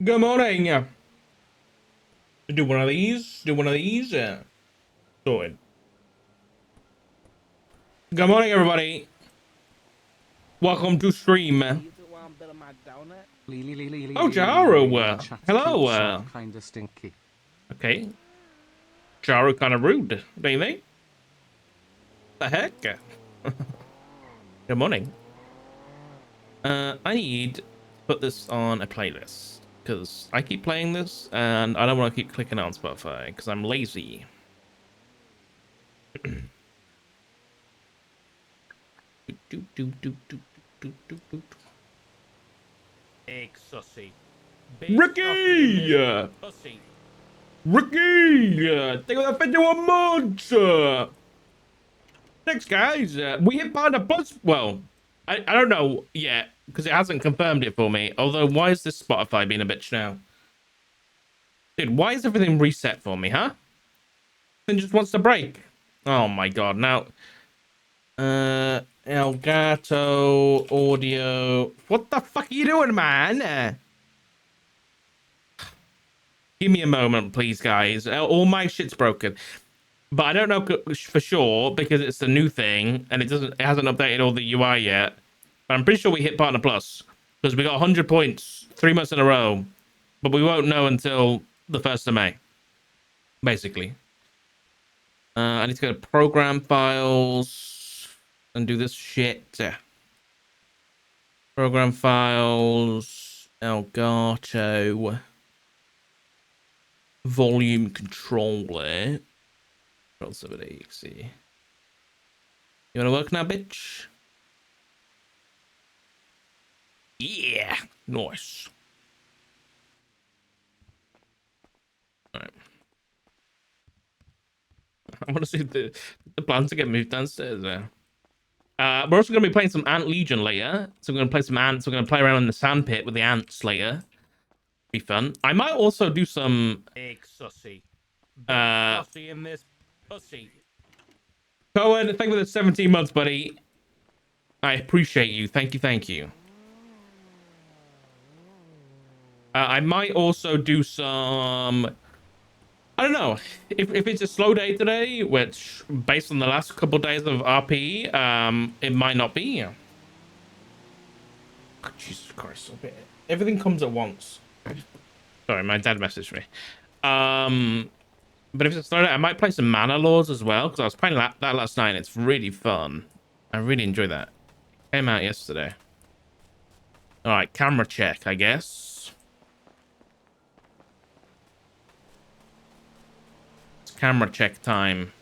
Good morning. Do one of these. Do one of these. Sorted. Good morning, everybody. Welcome to stream. You two want a bit of my donut? Oh, Jaro. Chat Hello. keeps up kinda stinky. Okay. Jaro kind of rude, don't you think? The heck? Good morning. I need to put this on a playlist because I keep playing this and I don't want to keep clicking on Spotify because I'm lazy. Big sussy. Big Ricky! Pussy. Ricky! Thank you for the 51 months! Thanks, guys. We hit Partner Plus. Well, I don't know yet because it hasn't confirmed it for me. Although, why is this Spotify being a bitch now? Dude, why is everything reset for me, huh? Then just wants to break. Oh my god. Now, Elgato audio. What the fuck are you doing, man? Give me a moment, please, guys. All my shit's broken. But I don't know for sure because it's a new thing and it hasn't updated all the UI yet. But I'm pretty sure we hit Partner Plus because we got 100 points 3 months in a row. But we won't know until the 1st of May, basically. I need to go to program files and do this shit. Program files, Elgato, volume controller. Control 7exe. You wanna work now, bitch? Yeah, nice. All right. I want to see the plans to get moved downstairs there. We're also going to be playing some Ant Legion later. So we're going to play some ants. We're going to play around in the sand pit with the ants later. Be fun. I might also do some... Big sussy. Big Uh, sussy in this pussy. Cohen, thank you for the 17 months, buddy. I appreciate you. Thank you, thank you. I might also do some... I don't know. If it's a slow day today, which, based on the last couple of days of RP, it might not be. Oh, Jesus Christ. Everything comes at once. Sorry, my dad messaged me. But if it's a slow day, I might play some Mana Lords as well, because I was playing that last night, and it's really fun. I really enjoy that. Came out yesterday. Alright, camera check, I guess. It's camera check time.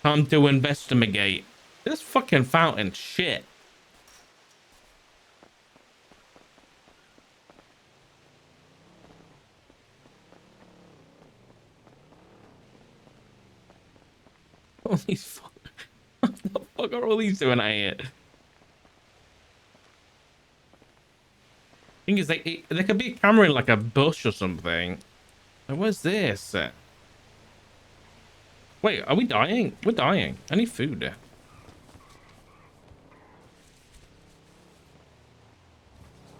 Time to investigate. This fucking fountain shit. All these fuck. What the fuck are all these doing out here? Thing is, there could be a camera in like a bush or something. Like, where's this? Wait, are we dying? We're dying. I need food.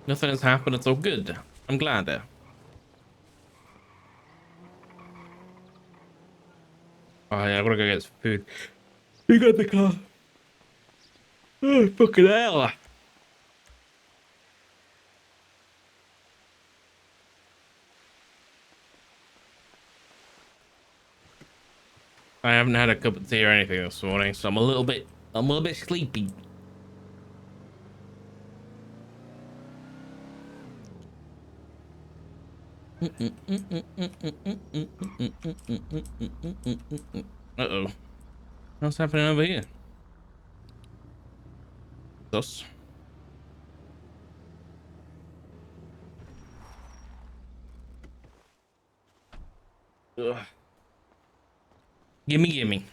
Nothing has happened. It's all good. I'm glad. Oh yeah, I gotta go get some food. You got the car. Oh, fucking hell. I haven't had a cup of tea or anything this morning, so I'm a little bit sleepy. Uh-oh. What's happening over here? Us. Ugh. Gimme, gimme.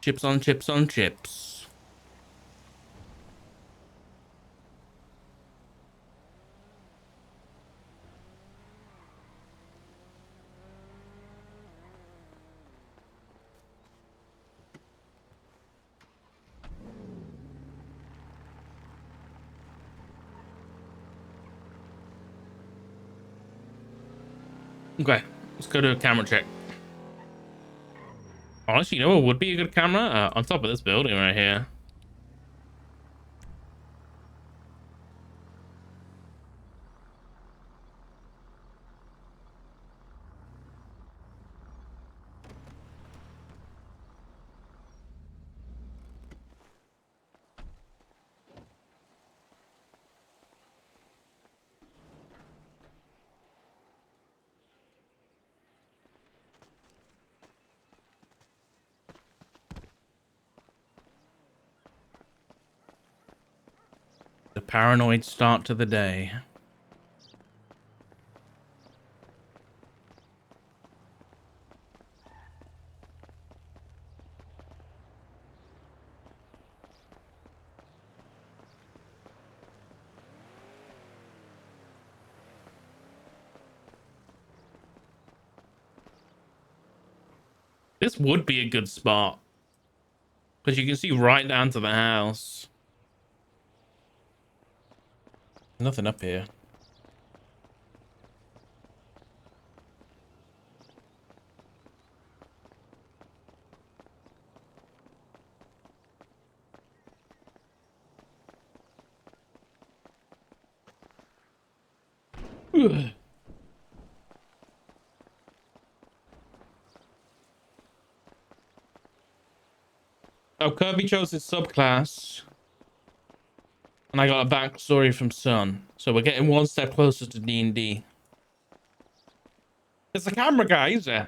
Chips on chips on chips. Okay, let's go do a camera check. Honestly, you know what would be a good camera? On top of this building right here. The paranoid start to the day. This would be a good spot. Because you can see right down to the house. Nothing up here. Ugh. Oh, Kirby chose his subclass. And I got a backstory from Sun. So we're getting one step closer to D&D. There's a camera, guys. There's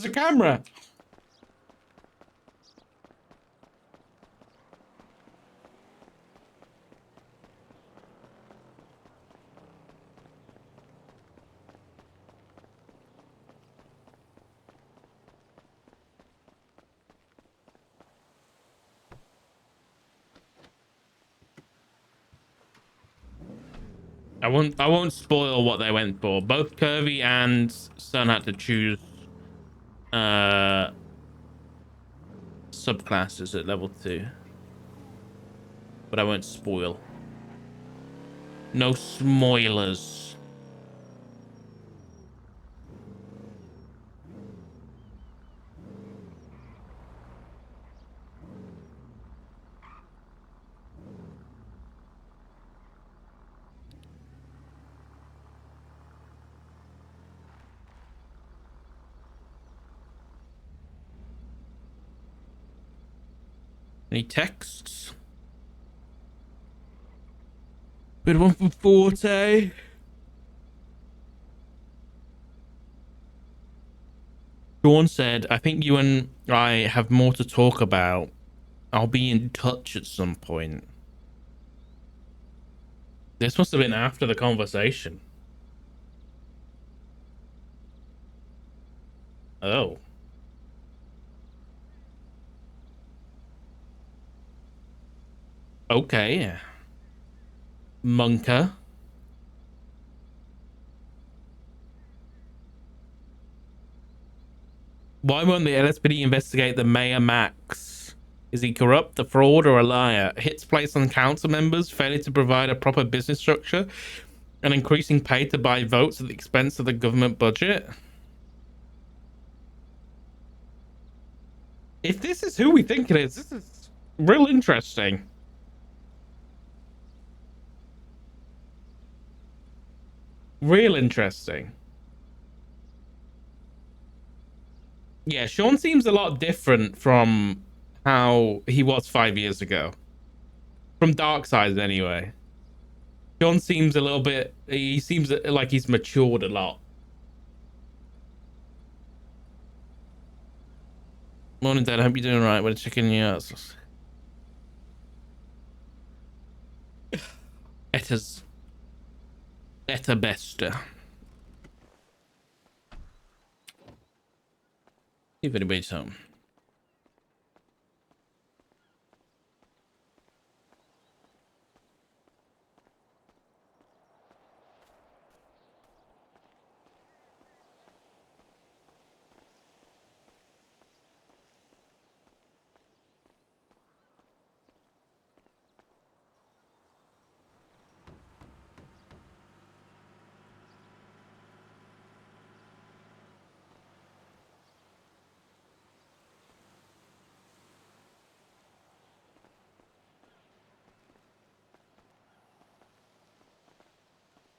a camera. I won't spoil what they went for. Both Kirby and Sun had to choose subclasses at level 2. But I won't spoil. No spoilers. Any texts? Good one from Forte. Dawn said, I think you and I have more to talk about. I'll be in touch at some point. This must have been after the conversation. Oh. Okay. Monka. Why won't the LSPD investigate the Mayor Max? Is he corrupt, a fraud, or a liar? Hits placed on council members, failure to provide a proper business structure, and increasing pay to buy votes at the expense of the government budget? If this is who we think it is, this is real interesting. Real interesting. Yeah, Sean seems a lot different from how he was 5 years ago. From Dark Side, anyway. Sean seems a little bit... He seems like he's matured a lot. Morning, Dad. I hope you're doing right. We're checking you out. Etta besta. See if anybody's home.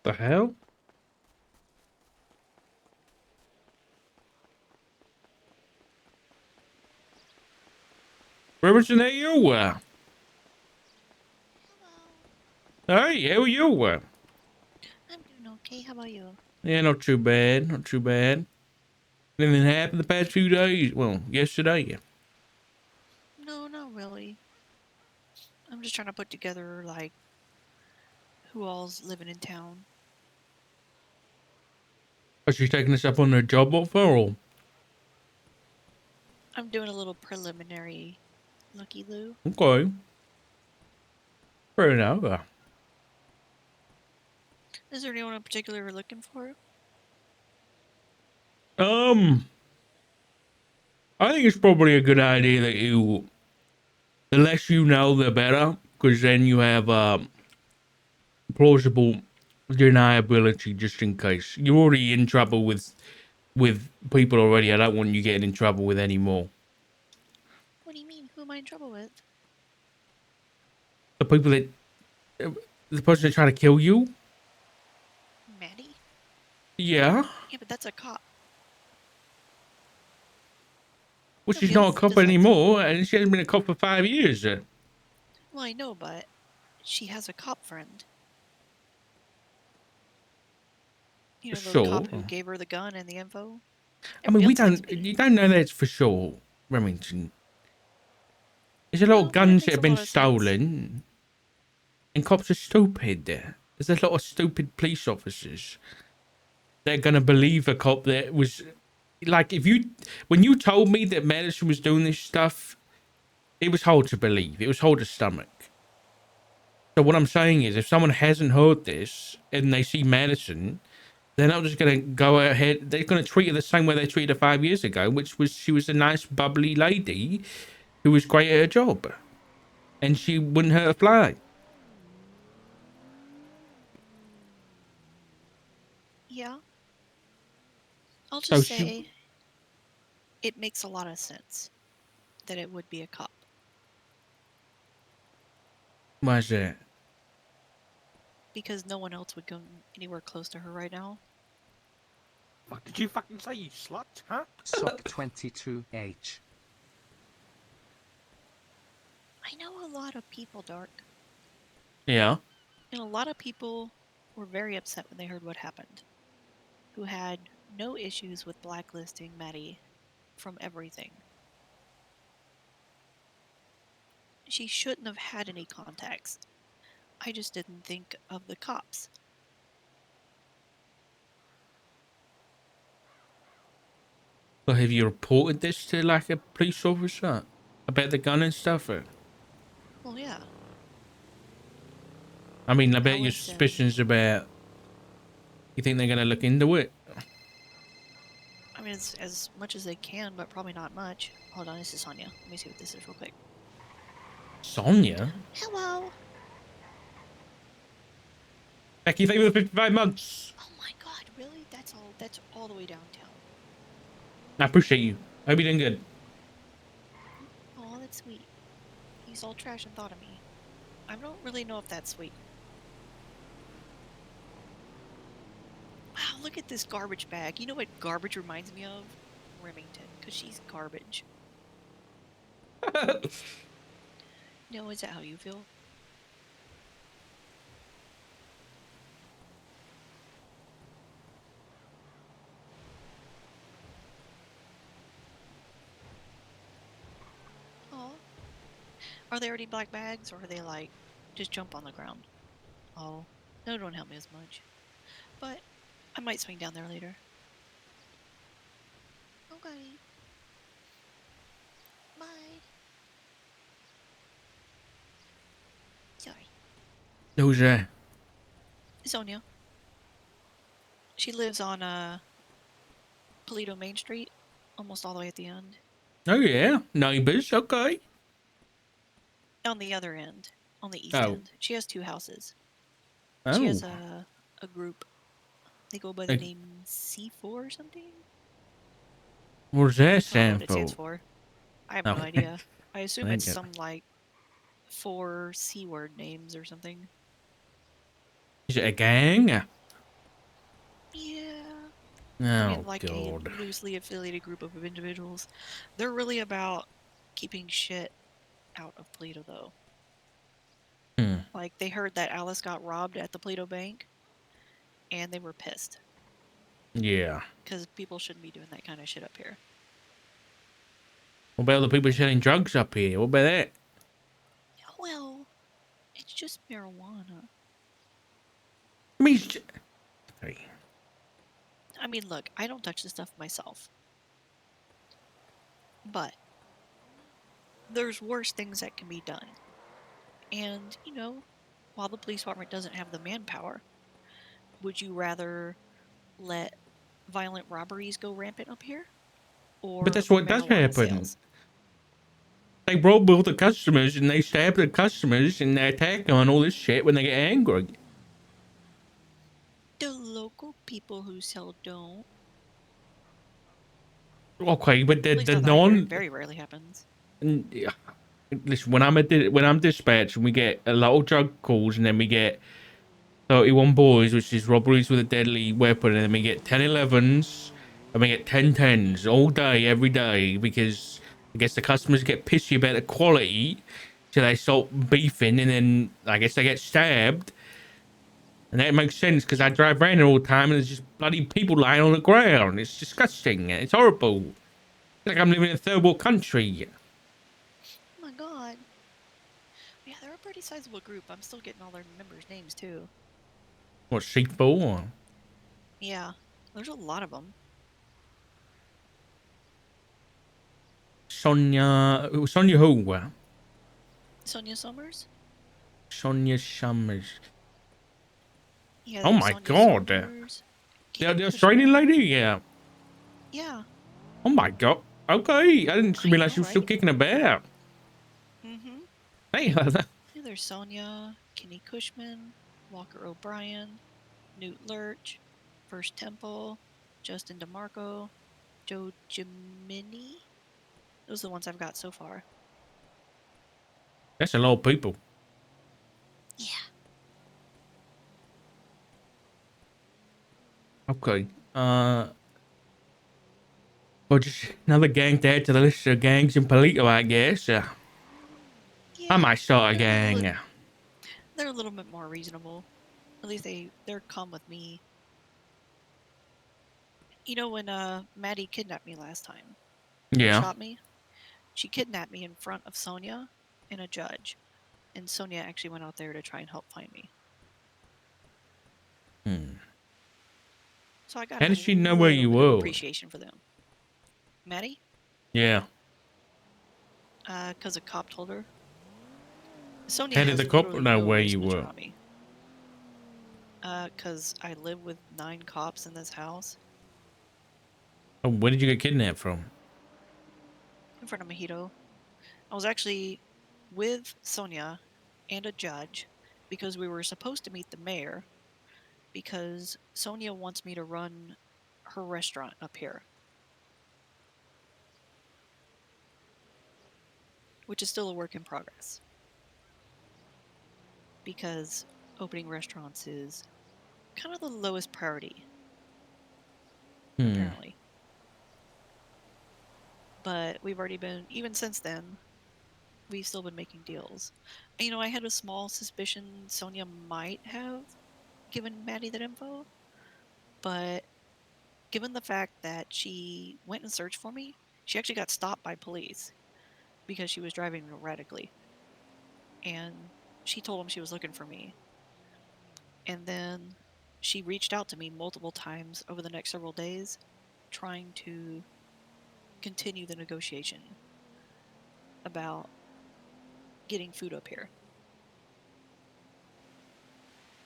The hell? Where was it you were? Hello. Hey, how are you? I'm doing okay. How about you? Yeah, not too bad. Not too bad. Anything happened the past few days? Well, yesterday. No, not really. I'm just trying to put together, like, who all's living in town. Is she taking us up on her job offer or? I'm doing a little preliminary looky-loo. Okay. Fair enough. Is there anyone in particular you're looking for? Um, I think it's probably a good idea that the less you know, the better, because then you have plausible deniability just in case. You're already in trouble with people already. I don't want you getting in trouble with any more. What do you mean? Who am I in trouble with? The people that the person that tried to kill you. Maddie? Yeah. Yeah, but that's a cop. Well, she's Nobody not a else cop does that. anymore, and she hasn't been a cop for 5 years. Well, I know, but she has a cop friend. You know, the Sure. cop who gave her the gun and the info? I mean, Everybody else likes me. you don't know that for sure, Remington. There's a lot of No, but it guns that makes have a been lot of sense. stolen, and cops are stupid. There's a lot of stupid police officers. They're gonna believe a cop that was like, when you told me that Madison was doing this stuff, it was hard to believe. It was hard to stomach. So what I'm saying is, if someone hasn't heard this and they see Madison, they're not just gonna go ahead. They're gonna treat her the same way they treated her 5 years ago, which was she was a nice, bubbly lady who was great at her job, and she wouldn't hurt a fly. Yeah, I'll So just she, say it makes a lot of sense that it would be a cop. why's that? Because no one else would come anywhere close to her right now. Fuck did you fucking say, you slut? Huh? Sock22 Apr. I know a lot of people, Dark, Yeah. and a lot of people were very upset when they heard what happened, who had no issues with blacklisting Maddie from everything. She shouldn't have had any contacts. I just didn't think of the cops. Well, have you reported this to like a police officer about the gun and stuff? Well, yeah. I mean, I I bet your went suspicions about. You think they're gonna look into it? I mean, it's as much as they can, but probably not much. Hold on, this is Sonia. Let me see what this is real quick. Sonia? Hello. Becky, thank you for the 55 months. Oh my God, really? That's all the way downtown. I appreciate you. I hope you're doing good. Oh, that's sweet. He's all trash and thought of me. I don't really know if that's sweet. Wow, look at this garbage bag. You know what garbage reminds me of? Remington, because she's garbage. No, is that how you feel? Oh. Are they already black bags, or are they like, just jump on the ground? Oh, no, don't help me as much. But I might swing down there later. Okay. Bye. Sorry. Who's that? Sonia. She lives on Toledo Main Street, almost all the way at the end. Oh yeah, neighbours. Okay. On the other end, on the east Oh. end. She has two houses. Oh. She has a group. They go by the Hey. name C4 or something? What does that I don't know stand what it stands for? for. I have Oh. no idea. I assume I it's get some like 4 C word names or something. Is it a gang? Yeah. I Oh mean, like a God. loosely affiliated group of individuals. They're really about keeping shit out of Paleto, though. Hmm. Like, they heard that Alice got robbed at the Paleto Bank, and they were pissed. Yeah. Because people shouldn't be doing that kind of shit up here. What about the people selling drugs up here? What about that? Well, it's just marijuana. I mean, I mean, look, I don't touch this stuff myself. But there's worse things that can be done. And, while the police department doesn't have the manpower, would you rather let violent robberies go rampant up here? but Or that's what does marijuana happen. sales? They rob all the customers and they stab the customers and they attack them and all this shit when they get angry. The local people who sell don't. Okay, but At least not that I hear. It very rarely happens. yeah, listen, when I'm dispatched and we get a lot of drug calls and then we get 31 boys, which is robberies with a deadly weapon, and then we get 10 11s and we get 10 10s all day, every day, because I guess the customers get pissy about the quality, so they start beefing, and then I guess they get stabbed. And that makes sense because I drive around here all the time and there's just bloody people lying on the ground. It's disgusting. It's horrible. It's like I'm living in a third world country. Oh my god. Yeah, they're a pretty sizable group. I'm still getting all their members' names, too. What, C4? Yeah, there's a lot of them. Sonia who? Sonia Summers? Sonia Summers. Yeah, Oh there's my Sonia god. Summers. The Katie Australian Cushman. lady? Yeah. Yeah, Oh my god. Okay. I didn't I realize know, she was still right? kicking about. Mm-hmm. Hey, Yeah, there's Sonia, Kenny Cushman, Walker O'Brien, Newt Lurch, First Temple, Justin DeMarco, Joe Gemini. Those are the ones I've got so far. that's a lot of people. Yeah. Okay. Well, just another gang to add to the list of gangs in Palito, I guess. I Yeah. might start a They're a little, gang. they're a little bit more reasonable. At least they're calm with me. When Maddie kidnapped me last time and Yeah. shot me, she kidnapped me in front of Sonia and a judge. And Sonia actually went out there to try and help find me. Hmm. So I got How a did she know where little you bit of were? appreciation for them. Maddie? Yeah. Because a cop told her. Sonia How did has the cop literally know no where you wristmanship were? on me. Because I live with 9 cops in this house Oh, where did you get kidnapped from? in front of Mojito. I was actually with Sonia and a judge because we were supposed to meet the mayor because Sonia wants me to run her restaurant up here, which is still a work in progress because opening restaurants is kind of the lowest priority, Hmm. apparently. But we've already been, even since then, we've still been making deals. I had a small suspicion Sonia might have given Maddie that info, but given the fact that she went and searched for me, she actually got stopped by police because she was driving erratically. And she told them she was looking for me. And then she reached out to me multiple times over the next several days, trying to continue the negotiation about getting food up here.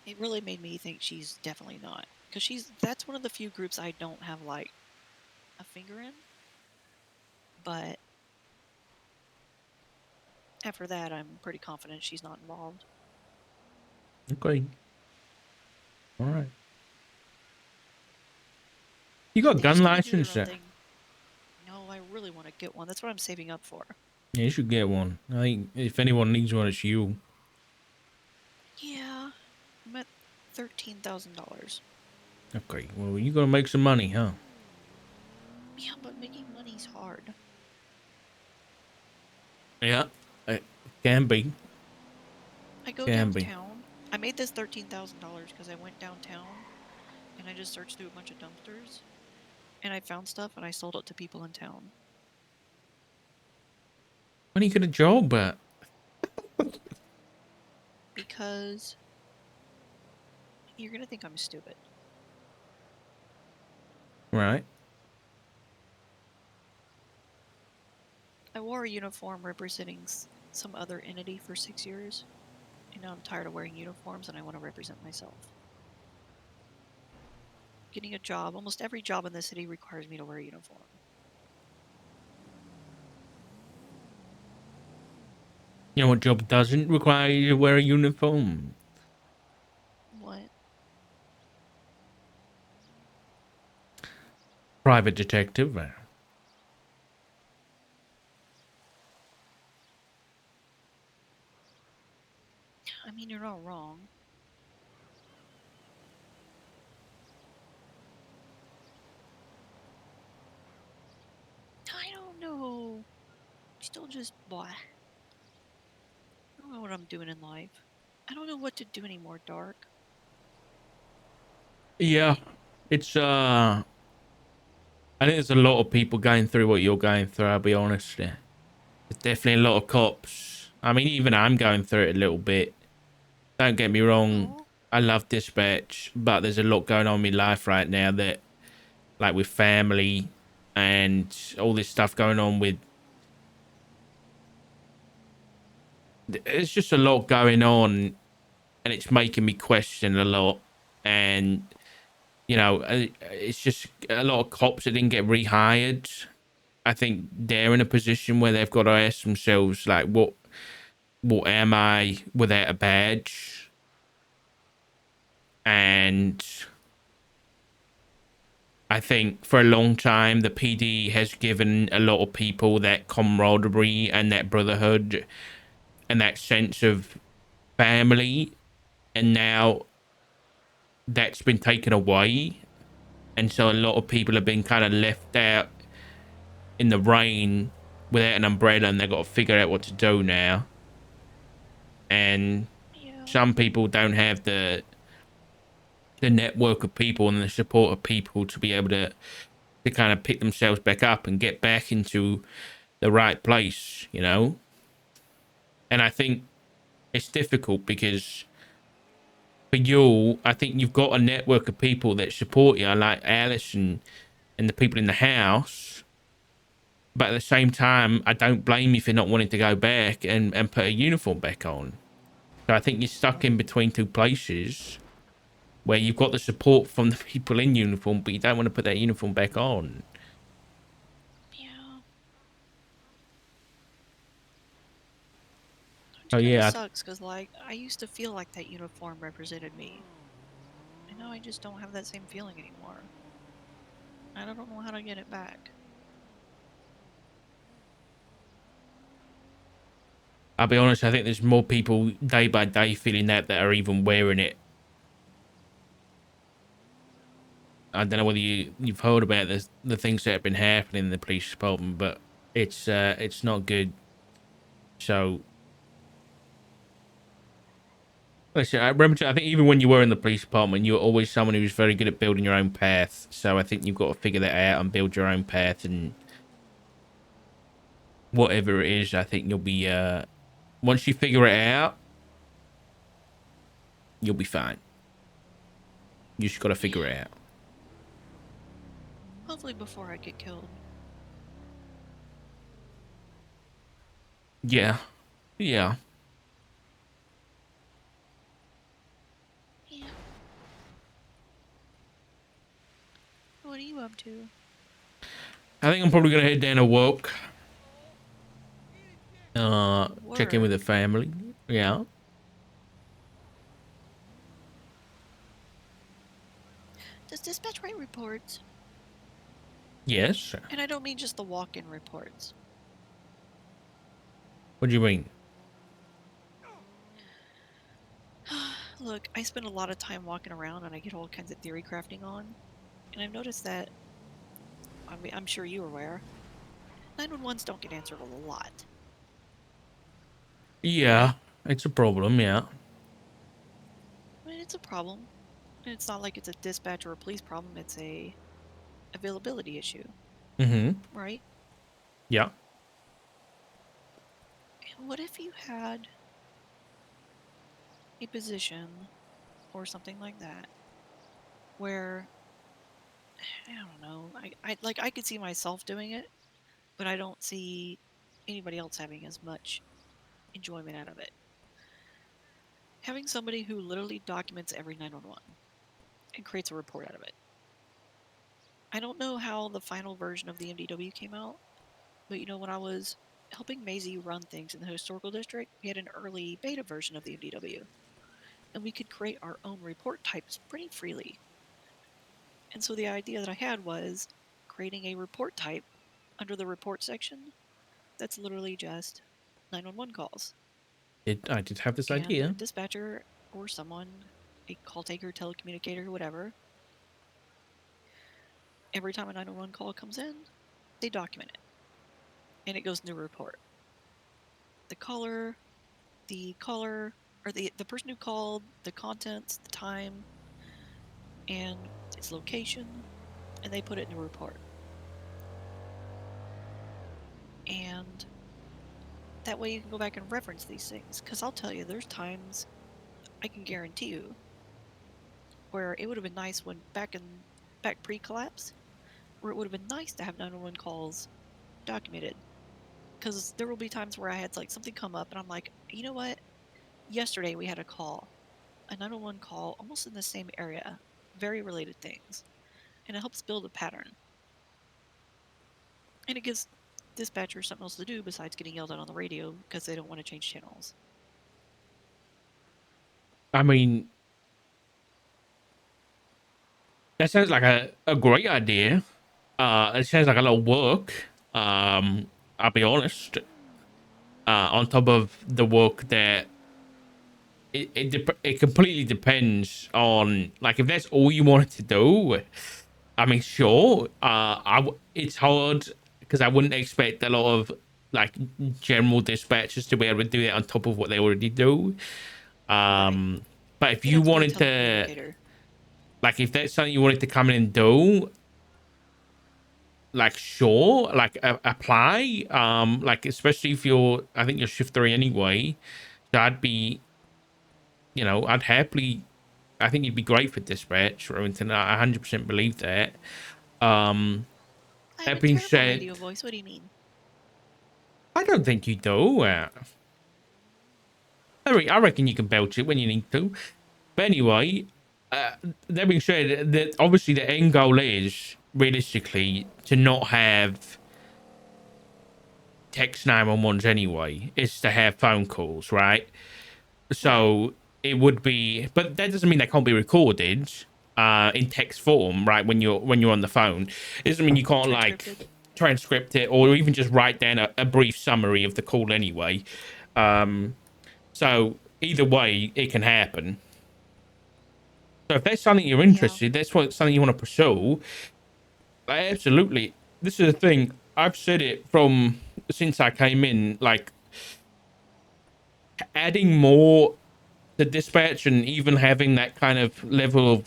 It really made me think she's definitely not. Because that's one of the few groups I don't have, like, a finger in. But after that, I'm pretty confident she's not involved. Okay. All right. You got a They just gun kind of do their license? own thing. No, I really want to get one. That's what I'm saving up for. Yeah, you should get one. I think if anyone needs one, it's you. Yeah, I'm at $13,000. Okay, well, you gotta make some money, huh? Yeah, but making money's hard. Yeah, it can be. I go Can be. downtown. I made this $13,000 because I went downtown and I just searched through a bunch of dumpsters and I found stuff and I sold it to people in town. When you get a job at? Because you're gonna think I'm stupid. Right. I wore a uniform representing some other entity for 6 years, and now I'm tired of wearing uniforms and I want to represent myself. Getting a job, almost every job in the city requires me to wear a uniform. You know what job doesn't require you to wear a uniform? What? Private detective. I mean, you're not wrong. I don't know. Still just blah. I don't know what I'm doing in life. I don't know what to do anymore, Dark. Yeah. It's I think there's a lot of people going through what you're going through, I'll be honest. There's definitely a lot of cops. I mean, even I'm going through it a little bit. Don't get me wrong. Oh, I love dispatch, but there's a lot going on in my life right now that, like with family and all this stuff going on with, there's just a lot going on and it's making me question a lot. And, you know, it's just a lot of cops that didn't get rehired. I think they're in a position where they've got to ask themselves, like, what am I without a badge? And I think for a long time, the PD has given a lot of people that camaraderie and that brotherhood and that sense of family. And now that's been taken away. And so a lot of people have been kind of left out in the rain without an umbrella and they've got to figure out what to do now. And yeah. some people don't have the network of people and the support of people to be able to kind of pick themselves back up and get back into the right place, you know? And I think it's difficult because for you, I think you've got a network of people that support you, like Alice and the people in the house. But at the same time, I don't blame you for not wanting to go back and put a uniform back on. So I think you're stuck in between two places where you've got the support from the people in uniform, but you don't want to put that uniform back on. Yeah. Which So kind of yeah, sucks because, like, I used to feel like that uniform represented me. And now I just don't have that same feeling anymore. I don't know how to get it back. I'll be honest, I think there's more people day by day feeling that are even wearing it. I don't know whether you've heard about the things that have been happening in the police department, but it's not good. So listen, I remember, I think even when you were in the police department, you were always someone who was very good at building your own path. So I think you've got to figure that out and build your own path, and whatever it is, I think you'll be once you figure it out, you'll be fine. You just got to figure Yeah. it out. Hopefully before I get killed. Yeah. Yeah. Yeah. What are you up to? I think I'm probably gonna head down to work. Check in with Work. the family. Yeah. Does dispatch write reports? Yes. And I don't mean just the walk-in reports. What do you mean? Look, I spend a lot of time walking around and I get all kinds of theory crafting on, and I've noticed that, I mean, I'm sure you're aware, 911s don't get answered a lot. Yeah, it's a problem. Yeah. I mean, it's a problem. And it's not like it's a dispatch or a police problem, it's a availability issue, Mm-hmm. right? Yeah. And what if you had a position or something like that where, I don't know, I could see myself doing it, but I don't see anybody else having as much enjoyment out of it. Having somebody who literally documents every 911 and creates a report out of it. I don't know how the final version of the MDW came out, but when I was helping Maisie run things in the historical district, we had an early beta version of the MDW, and we could create our own report types pretty freely. And so the idea that I had was creating a report type under the report section that's literally just 911 calls. I did have this And a idea. dispatcher or someone, a call taker, telecommunicator, whatever, every time a 911 call comes in, they document it. And it goes into a report. The caller, or the person who called, the contents, the time, and its location, and they put it in a report. And that way you can go back and reference these things. Because I'll tell you, there's times, I can guarantee you, where it would have been nice when back pre-collapse, where it would have been nice to have 911 calls documented. Because there will be times where I had like something come up and I'm like, you know what? Yesterday we had a 911 call almost in the same area, very related things. And it helps build a pattern. And it gives dispatchers something else to do besides getting yelled at on the radio because they don't want to change channels. I mean, that sounds like a great idea. It sounds like a lot of work. I'll be honest. On top of the work that it completely depends on, like, if that's all you wanted to do. I mean, sure. It's hard because I wouldn't expect a lot of like general dispatchers to be able to do that on top of what they already do. Right. But if You'd you have to be a wanted to, telecommunicator. like, if that's something you wanted to come in and do, like, sure, like, apply. Like, especially if I think you're shift 3 anyway. So I'd be, I'd happily. I think you'd be great for dispatch, Remington. I 100% believe that. Um, I have that a being terrible said, radio voice. What do you mean? I don't think you do. I reckon you can belch it when you need to. But anyway, that being said, that obviously the end goal is realistically to not have text 911s anyway. It's to have phone calls, right? So it would be, but that doesn't mean they can't be recorded in text form, right? When you're on the phone, it doesn't mean you can't like Transcripted? transcript it or even just write down a brief summary of the call anyway. So either way, it can happen. So if that's something you're Yeah. interested, something you want to pursue. Absolutely, this is the thing. I've said it from since I came in, like adding more to dispatch and even having that kind of level of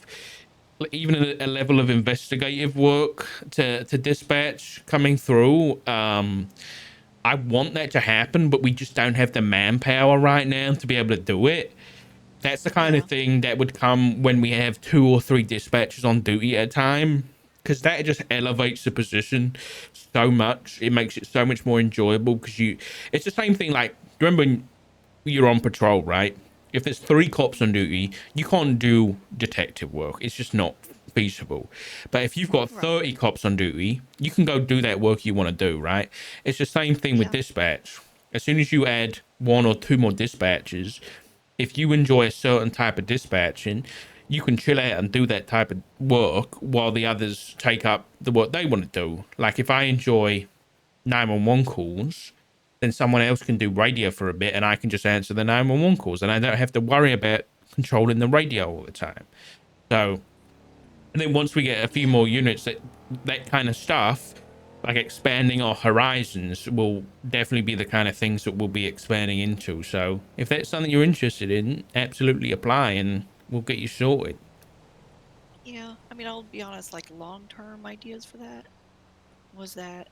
even a level of investigative work to dispatch coming through. I want that to happen, but we just don't have the manpower right now to be able to do it. That's the kind Yeah. of thing that would come when we have 2 or 3 dispatchers on duty at a time, because that just elevates the position so much. It makes it so much more enjoyable because it's the same thing. Like, remember when you're on patrol, right? If there's 3 cops on duty, you can't do detective work. It's just not feasible. But if you've got Right. 30 cops on duty, you can go do that work you want to do, right? It's the same thing with Yeah. dispatch. As soon as you add 1 or 2 more dispatchers, if you enjoy a certain type of dispatching, you can chill out and do that type of work while the others take up the work they want to do. Like, if I enjoy 911 calls, then someone else can do radio for a bit and I can just answer the 911 calls and I don't have to worry about controlling the radio all the time. So, and then once we get a few more units, that kind of stuff, like expanding our horizons, will definitely be the kind of things that we'll be expanding into. So if that's something you're interested in, absolutely apply and we'll get you sorted. Yeah, I mean, I'll be honest, like long-term ideas for that was that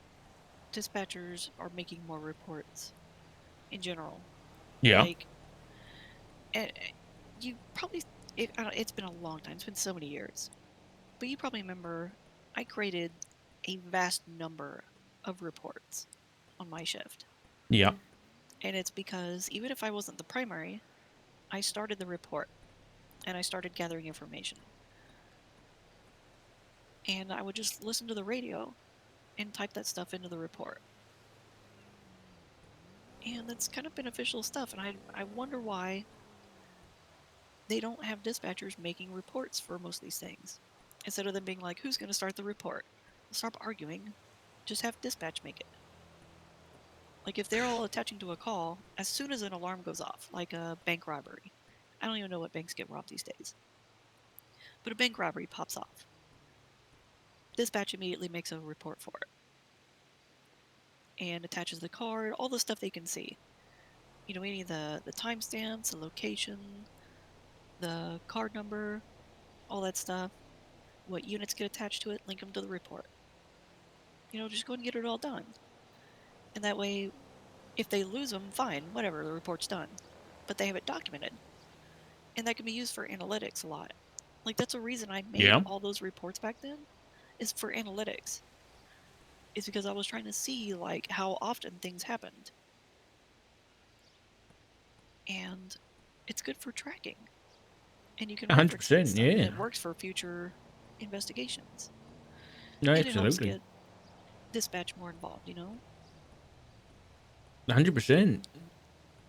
dispatchers are making more reports in general. Yeah. Like, you probably, I don't, it's been a long time, it's been so many years, but you probably remember I created a vast number of reports on my shift. Yeah. And it's because even if I wasn't the primary, I started the report and I started gathering information. And I would just listen to the radio and type that stuff into the report. And that's kind of beneficial stuff. And I wonder why they don't have dispatchers making reports for most of these things. Instead of them being like, who's going to start the report? Stop arguing. Just have dispatch make it. Like if they're all attaching to a call, as soon as an alarm goes off, like a bank robbery. I don't even know what banks get robbed these days. But a bank robbery pops off. Dispatch immediately makes a report for it. And attaches the card, all the stuff they can see. You know, any of the timestamps, the location, the card number, all that stuff, what units get attached to it, link them to the report. You know, just go and get it all done. And that way, if they lose them, fine, whatever, the report's done. But they have it documented. And that can be used for analytics a lot. Like, that's a reason I made Yeah. all those reports back then, is for analytics. It's because I was trying to see, like, how often things happened. And it's good for tracking. And you can reference that 100%. stuff, and Yeah. it works for future investigations. No, And it helps absolutely. get dispatch more involved, you know? 100%.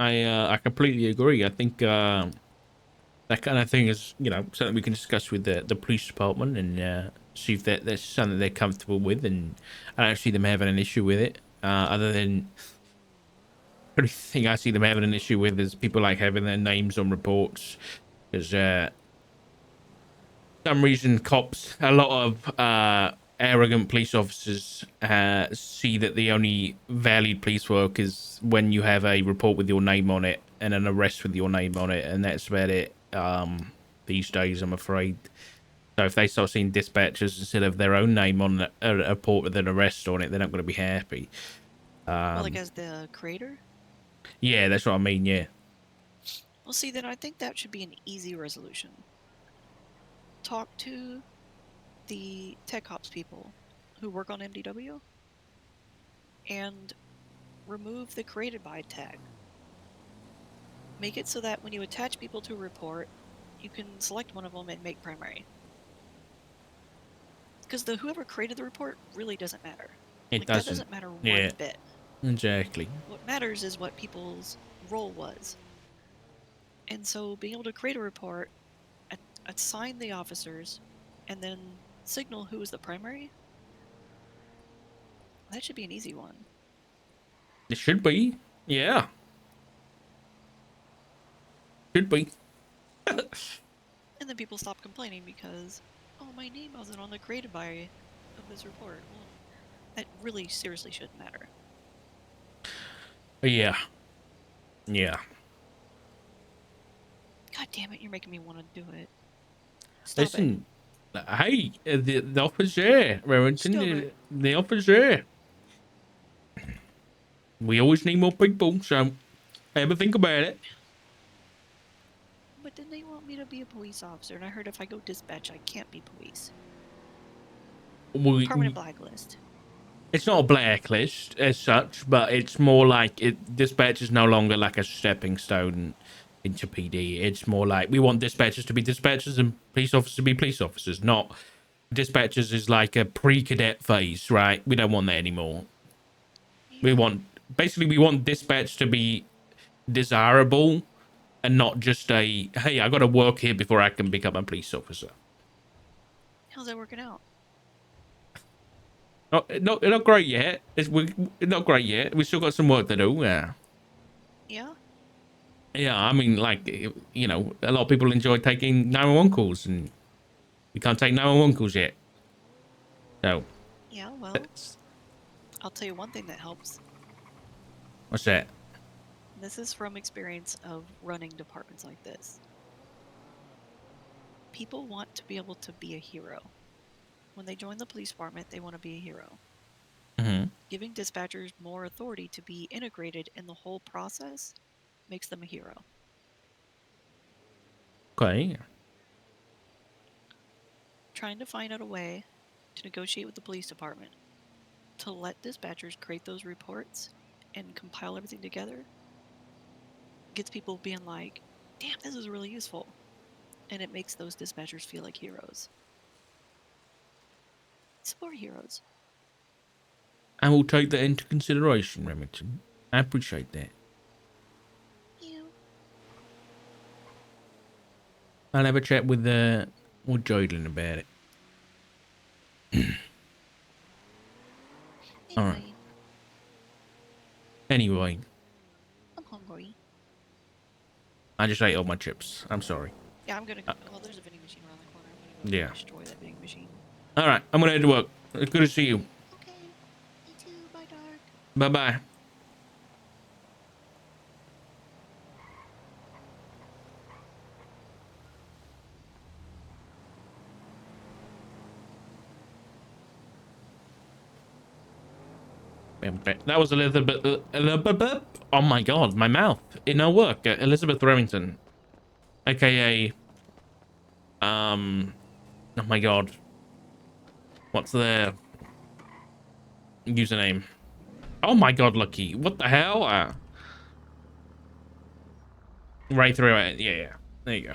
I completely agree. I think that kind of thing is, you know, something we can discuss with the police department and see if that's something they're comfortable with. And I don't see them having an issue with it. Other than the only thing I see them having an issue with is people like having their names on reports, because some reason cops, a lot of arrogant police officers see that the only valued police work is when you have a report with your name on it and an arrest with your name on it, and that's about it these days, I'm afraid. So if they start seeing dispatchers instead of their own name on a report with an arrest on it, they're not going to be happy. Well, like as the creator? Yeah, that's what I mean. Yeah. Well, see, then I think that should be an easy resolution. Talk to the tech ops people who work on MDW and remove the created by tag. Make it so that when you attach people to a report, you can select one of them and make primary. Because the whoever created the report really doesn't matter. It That doesn't matter Yeah. one bit. Exactly. What matters is what people's role was. And so being able to create a report, assign the officers, and then signal who is the primary, that should be an easy one. It should be. Yeah. Should be. And then people stop complaining because, oh, my name wasn't on the created by of this report. Well, that really seriously shouldn't matter. Yeah. Yeah. God damn it, you're making me want to do it. Stop Listen, hey, the offer's there, Remington. Stop it. The offer's there. We always need more people, so ever think about it. But then they want me to be a police officer, and I heard if I go dispatch, I can't be police. Permanent blacklist. It's not a blacklist as such, but it's more like dispatch is no longer like a stepping stone into PD. It's more like we want dispatchers to be dispatchers and police officers to be police officers. Not dispatchers is like a pre-cadet phase, right? We don't want that anymore. We want dispatch to be desirable and not just a, hey, I got to work here before I can become a police officer. How's that working out? Not great yet. We're not great yet. We still got some work to do. Yeah. Yeah? Yeah, I mean, like, you know, a lot of people enjoy taking 911 calls, and we can't take 911 calls yet. So, Yeah, well, that's, I'll tell you one thing that helps. what's that? This is from experience of running departments like this. People want to be able to be a hero. When they join the police department, they want to be a hero. Mm-hmm. Giving dispatchers more authority to be integrated in the whole process makes them a hero. Okay. Trying to find out a way to negotiate with the police department to let dispatchers create those reports and compile everything together gets people being like, damn, this is really useful. And it makes those dispatchers feel like heroes. Support heroes. I will take that into consideration, Remington. I appreciate that. You. I'll have a chat with Jalen about it. All right. Anyway, Anyway, I'm hungry. I just ate all my chips. I'm sorry. Yeah, I'm gonna go. Well, there's a vending machine around the corner. I'm gonna go Yeah. destroy that vending machine. All right. I'm gonna head to work. It's good to see you. Okay. Me too. Bye, Dark. Bye bye. That was Elizabeth. Oh my god, my mouth. It no work. Elizabeth Remington, aka oh my god, what's their username? Oh my god, Lucky. What the hell? Right through it. Yeah, yeah. There you go.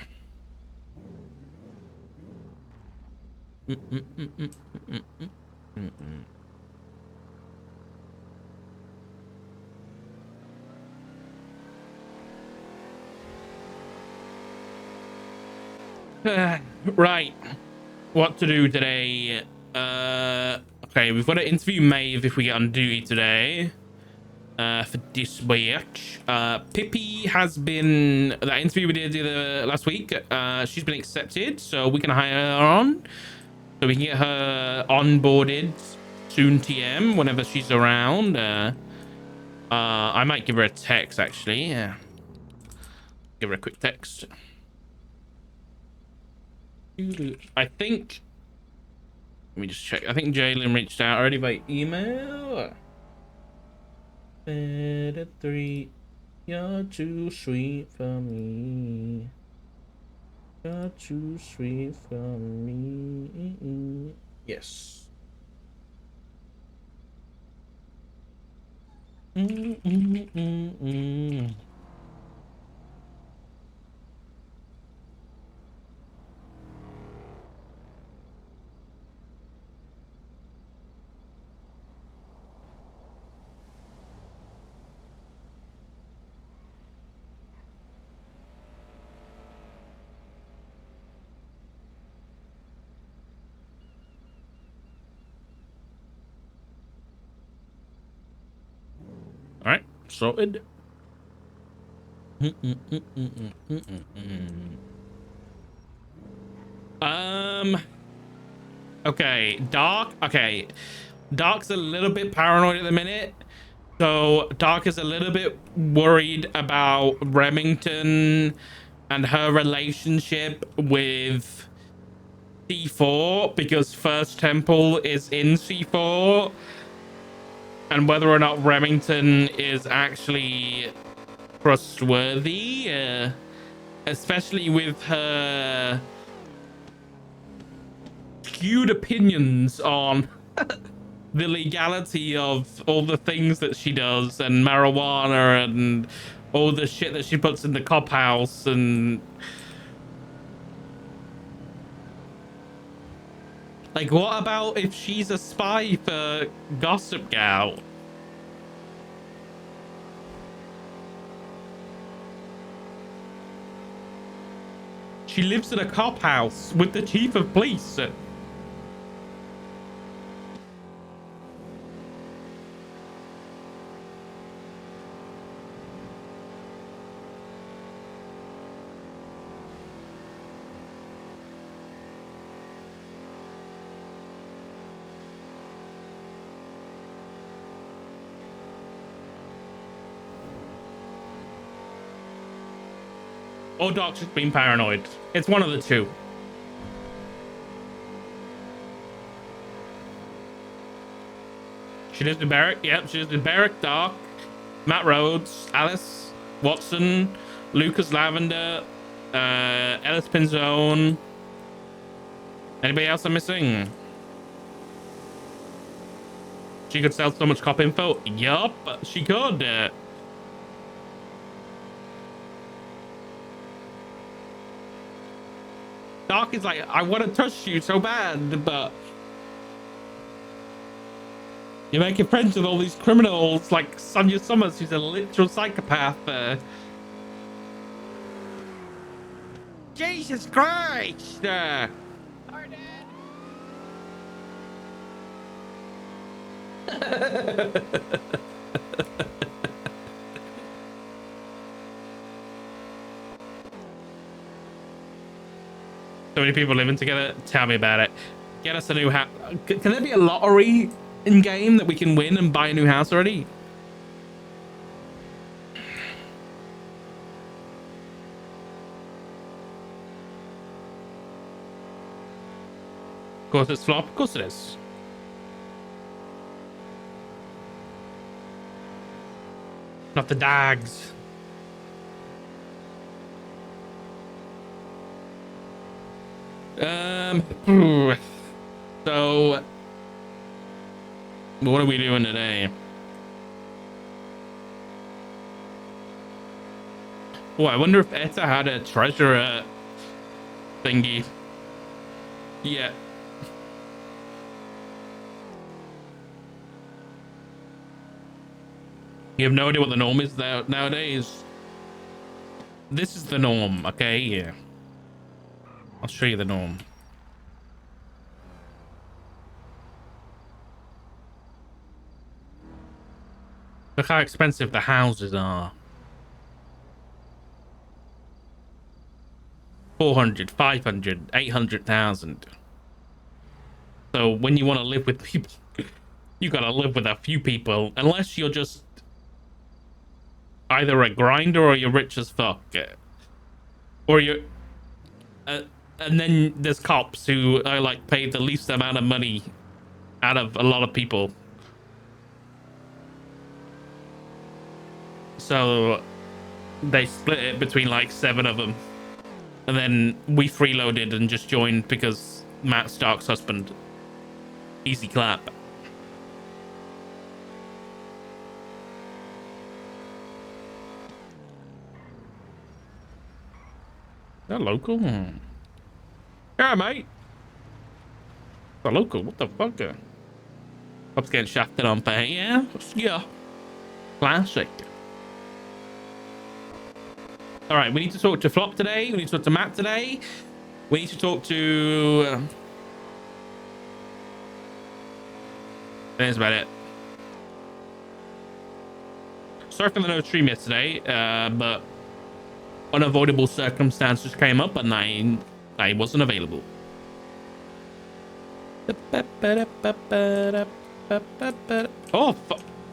Right. What to do today? Okay, we've got to interview Maeve if we get on duty today. For dispatch. Pippi has been that interview we did last week. She's been accepted, so we can hire her on, so we can get her onboarded soon. TM whenever she's around. I might give her a text actually. Yeah, give her a quick text. I think. Let me just check. I think Jalen reached out already by email. Better three. You're too sweet for me. You're too sweet for me. Yes. Mm, mm, mm, mm. All right, sorted. Mm, mm, mm, mm, mm, mm, mm, mm. Okay, Dark. Okay, Dark's a little bit paranoid at the minute. So Dark is a little bit worried about Remington and her relationship with C4 because First Temple is in C4, and whether or not Remington is actually trustworthy, especially with her skewed opinions on the legality of all the things that she does, and marijuana and all the shit that she puts in the cop house. And like, what about if she's a spy for Gossip Gal? She lives in a cop house with the chief of police. Or Doc's just being paranoid. It's one of the two. She lives in Barrack. Yep, she lives in Barrack, Doc, Matt Rhodes, Alice, Watson, Lucas Lavender, Ellis Pinzone. Anybody else I'm missing? She could sell so much cop info. Yup, she could. Doc is like, I want to trust you so bad, but you're making friends with all these criminals like Sonia Summers, who's a literal psychopath. Jesus Christ! So many people living together. Tell me about it. Get us a new house. Can there be a lottery in game that we can win and buy a new house already? Of course it's flop. Of course it is. Not the dogs. So what are we doing today? Oh, I wonder if Etta had a treasure thingy. Yeah. You have no idea what the norm is nowadays. This is the norm, okay? Yeah. I'll show you the norm. Look how expensive the houses are. 400, 500, 800,000. So when you want to live with people, you gotta live with a few people, unless you're just either a grinder or you're rich as fuck, or you're and then there's cops who are like paid the least amount of money out of a lot of people, so they split it between like 7 of them, and then we freeloaded and just joined because Matt Stark's husband. Easy clap. They're local. Yeah, mate. They're local. What the fuck? Pop's getting shafted on pay. Yeah. Yeah. Classic. All right. We need to talk to Flop today. We need to talk to Matt today. We need to talk to... That's about it. Sorry for the no stream yesterday, but unavoidable circumstances came up and I wasn't available. Oh,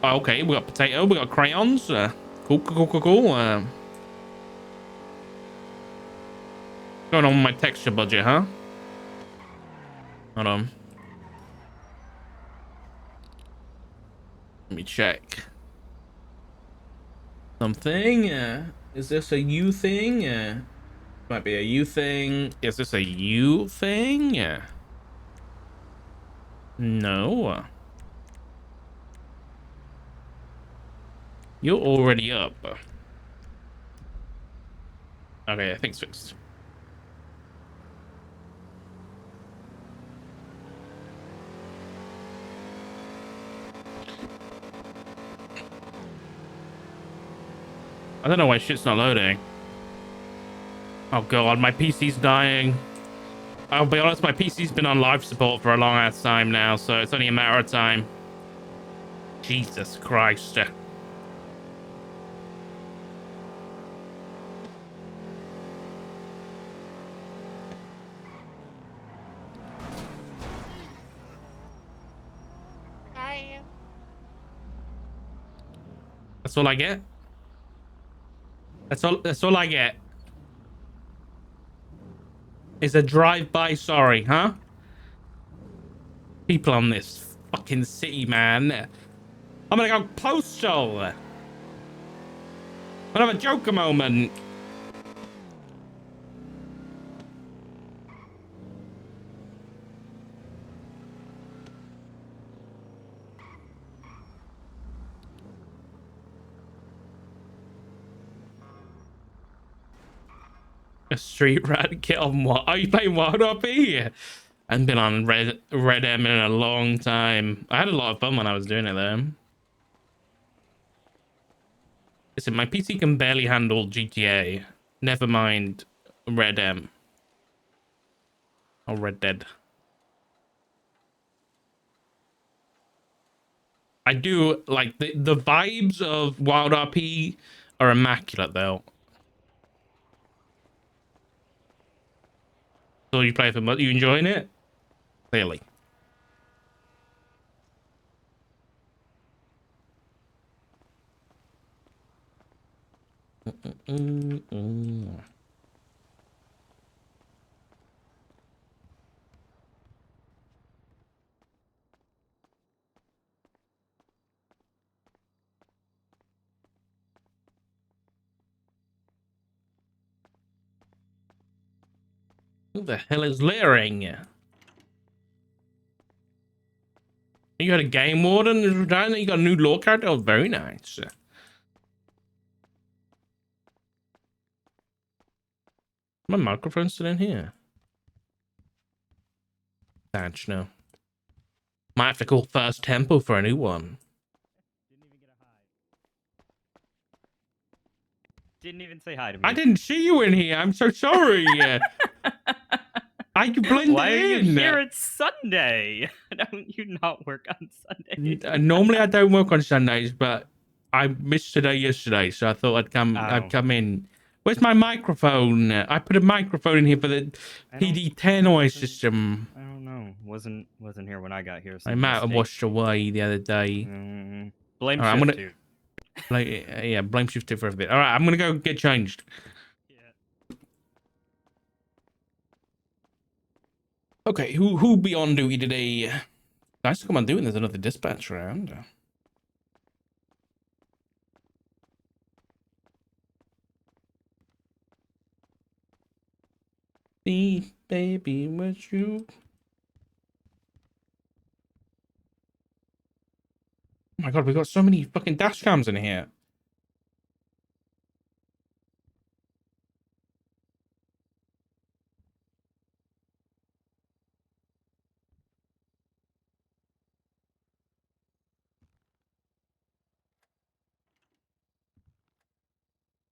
okay. We got potato. We got crayons. Cool. Going on with my texture budget, huh? Hold on. Let me check. Something. Is this a U thing? Might be a U thing. Is this a U thing? No. You're already up. Okay, I think it's fixed. I don't know why shit's not loading. Oh god, my PC's dying. I'll be honest, my PC's been on live support for a long ass time now, so it's only a matter of time. Jesus Christ. Hi. That's all I get? That's all I get. is a drive-by sorry, huh? People on this fucking city, man. I'm gonna go postal. I'm gonna have a Joker moment. A street rat get on what? Are you playing Wild RP? I haven't been on Red M in a long time. I had a lot of fun when I was doing it though. Listen, my PC can barely handle GTA. Never mind Red M or Red Dead. I do like the vibes of Wild RP are immaculate though. So you play for you enjoying it? Clearly. Who the hell is leering? You got a game warden? You got a new law character? Oh, very nice. My microphone's still in here. Badge, no. Might have to call First Temple for a new one. Didn't even say hi to me. I didn't see you in here. I'm so sorry. I blended Why are you in. here? It's Sunday. Don't you not work on Sunday? Normally I don't work on Sundays, but I missed today yesterday, so I thought I'd come. I'd come in. Where's my microphone? I put a microphone in here for the PD10 noise system. I don't know. Wasn't here when I got here. I might have washed away the other day. Blame All right, Shift Dude. Yeah, blame Shift 2 for a bit. All right, I'm gonna go get changed. Yeah. Okay, who be on duty today? Nice to come on duty. There's another dispatch round. See, baby, what you? Oh my god, we got so many fucking dash cams in here.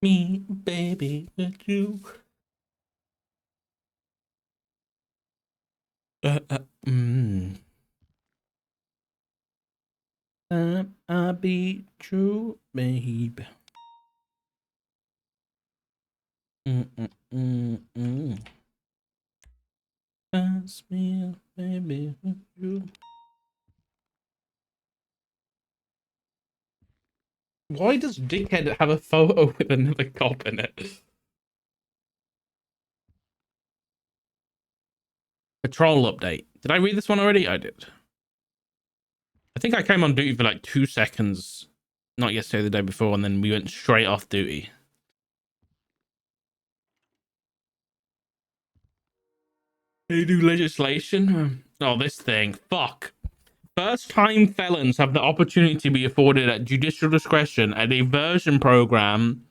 Me, baby, with you. Mm. I'll be true, babe. Ask me, baby, with you. Why does Dickhead have a photo with another cop in it? Patrol update. Did I read this one already? I did. I think I came on duty for like 2 seconds. Not yesterday, the day before, and then we went straight off duty. They do legislation? Oh, this thing. Fuck. First-time felons have the opportunity to be afforded at judicial discretion a diversion program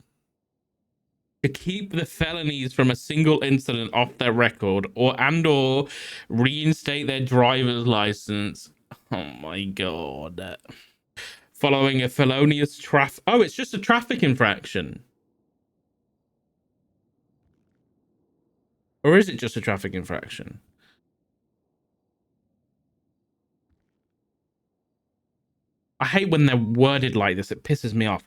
to keep the felonies from a single incident off their record or reinstate their driver's license. Oh my god. Following a felonious oh, it's just a traffic infraction. Or is it just a traffic infraction? I hate when they're worded like this. It pisses me off.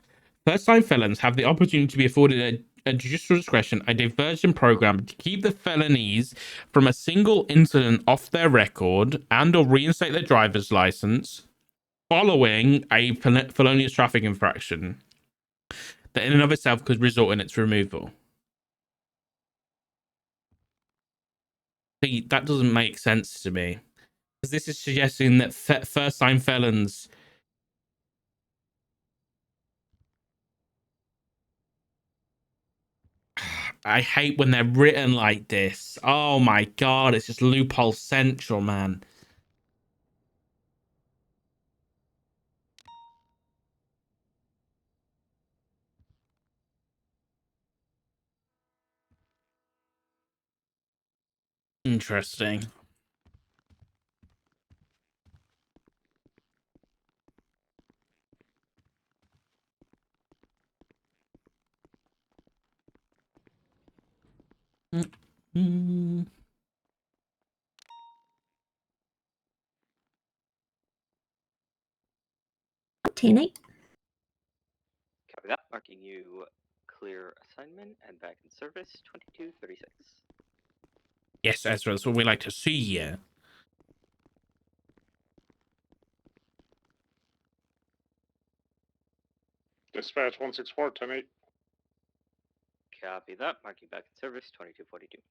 First-time felons have the opportunity to be afforded at judicial discretion a diversion program to keep the felonies from a single incident off their record and/or reinstate their driver's license following a felonious traffic infraction that in and of itself could result in its removal. See, that doesn't make sense to me. Because this is suggesting that first-time felons... I hate when they're written like this. Oh my god, it's just loophole central, man. Interesting. Mm-hmm. 10-8. Copy that. Marking you clear assignment and back in service 2236. Yes, Ezra, that's what we like to see, yeah. Dispatch 164, 10-8. Copy that. Marking back in service 2242.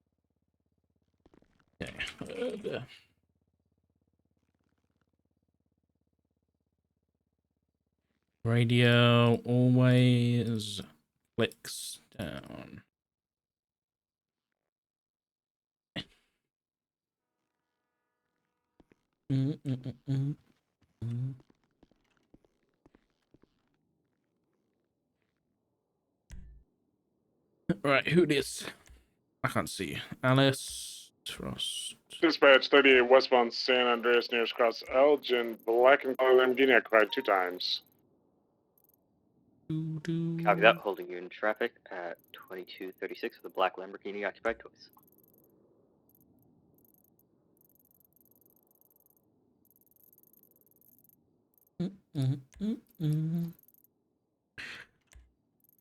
Yeah. Radio always clicks down. Right, who this? I can't see. Alice Trust. Dispatch 38 westbound San Andreas nearest cross Elgin, black and color Lamborghini occupied 2 times. Copy that. Holding you in traffic at 2236 with a black Lamborghini occupied twice.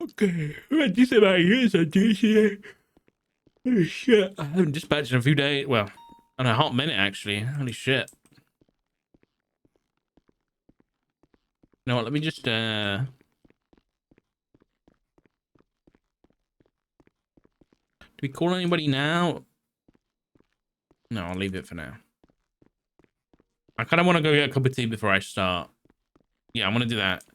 Okay, what this about years on DCA? Holy shit, I haven't dispatched in a few days. Well, in a hot minute actually. Holy shit. You know what? Let me just do we call anybody now? No, I'll leave it for now. I kind of want to go get a cup of tea before I start. Yeah, I'm gonna do that.